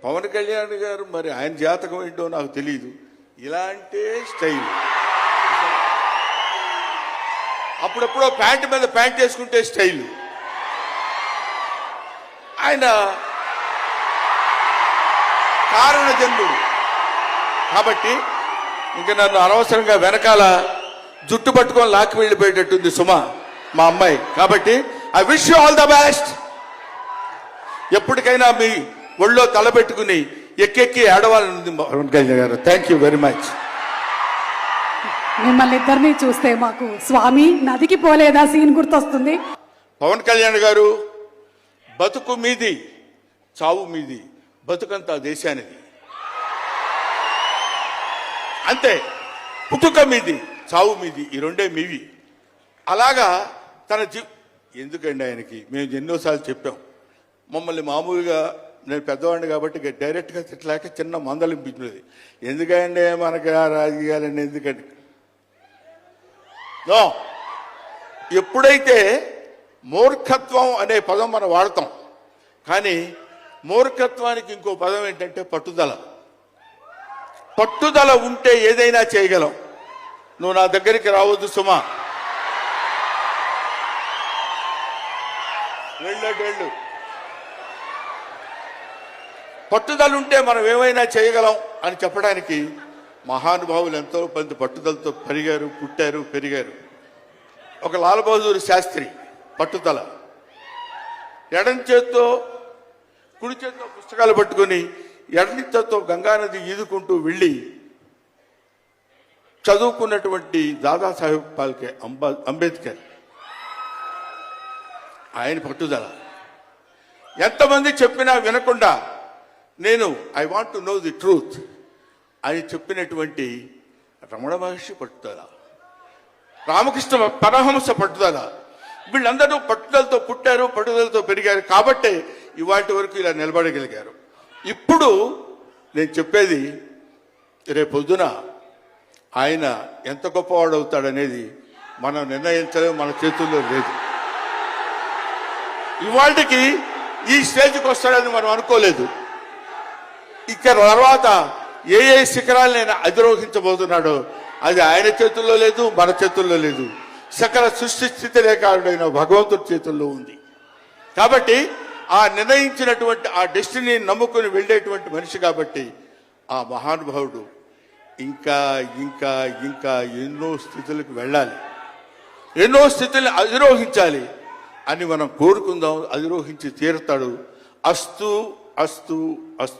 పవన్ కళ్యాణ్ గారు మరి ఆయన జాతకం ఏంటో నాకు తెలియదు. ఇలాంటి స్టైల్ అప్పుడెప్పుడో ప్యాంటు మీద ప్యాంట్ వేసుకుంటే స్టైల్. ఆయన కారణ జన్ముడు కాబట్టి ఇంక నన్ను అనవసరంగా వెనకాల జుట్టు పట్టుకొని లాక్కి వెళ్ళిపోయేటట్టుంది సుమ మా అమ్మాయి. కాబట్టి I wish you all the best. ఎప్పటికైనా మీ ఒళ్ళో తలపెట్టుకుని ఎక్కెక్కి ఏడవాలని పవన్ కళ్యాణ్ గారు. Thank you very much. మిమ్మల్ని ఇద్దరిని చూస్తే మాకు స్వామి నదికి పోలేదా సీన్ గుర్తొస్తుంది. పవన్ కళ్యాణ్ గారు బతుకు మీది చావు మీది, బతుకంతా దేశానిది అంతే. పుట్టుక మీది చావు మీది, ఈ రెండే మీవి. అలాగా తన ఎందుకండి ఆయనకి మేము ఎన్నోసార్లు చెప్పాం. మమ్మల్ని మామూలుగా నేను పెద్దవాడిని కాబట్టి డైరెక్ట్గా తిట్టలేక చిన్న మందలింపించినది. ఎందుకంటే మనకి రాజకీయాలండి ఎందుకండి నో. ఎప్పుడైతే మూర్ఖత్వం అనే పదం మనం వాడతాం, కానీ మూర్ఖత్వానికి ఇంకో పదం ఏంటంటే పట్టుదల. పట్టుదల ఉంటే ఏదైనా చేయగలం. నువ్వు నా దగ్గరికి రావద్దు సుమా, వెళ్ళు. పట్టుదల ఉంటే మనం ఏమైనా చేయగలం అని చెప్పడానికి మహానుభావులు ఎంతో మంది పట్టుదలతో పెరిగారు, పుట్టారు, పెరిగారు. ఒక లాల్ బహదూర్ శాస్త్రి పట్టుదల, ఎడం చేత్తో కుడి చేత్తో పుస్తకాలు పట్టుకుని ఎడం చేత్తో గంగానది ఈదుకుంటూ వెళ్ళి చదువుకున్నటువంటి దాదాసాహెబ్ ఫాల్కే అంబేద్కర్. ఆయన పట్టుదల. ఎంతమంది చెప్పినా వినకుండా నేను I want to know the truth అని చెప్పినటువంటి రమణ మహర్షి పట్టుదల, రామకృష్ణ పరమహంస పట్టుదల. వీళ్ళందరూ పట్టుదలతో పుట్టారు, పట్టుదలతో పెరిగారు. కాబట్టే ఇవాటి వరకు ఇలా నిలబడగలిగారు. ఇప్పుడు నేను చెప్పేది, రేపొద్దున ఆయన ఎంత గొప్పవాడు అవుతాడనేది మనం నిర్ణయించలేము, మన చేతుల్లో లేదు. ఇవాళకి ఈ స్టేజ్కి వస్తాడని మనం అనుకోలేదు. ఇక తర్వాత ఏ శిఖరాలను ఆయన అధిరోహించబోతున్నాడో అది ఆయన చేతుల్లో లేదు, మన చేతుల్లో లేదు. సకల సృష్టి స్థితి రేఖారుడైన భగవంతుడి చేతుల్లో ఉంది. కాబట్టి ఆ నిర్ణయించినటువంటి ఆ డెస్టినీ నమ్ముకుని వెళ్ళేటువంటి మనిషి కాబట్టి ఆ మహానుభావుడు ఇంకా ఇంకా ఇంకా ఎన్నో స్థితులకు వెళ్ళాలి, ఎన్నో స్థితుల్ని అధిరోహించాలి అని మనం కోరుకుందాం. అధిరోహించి తీరుతాడు. అస్తు అస్తు అస్తు.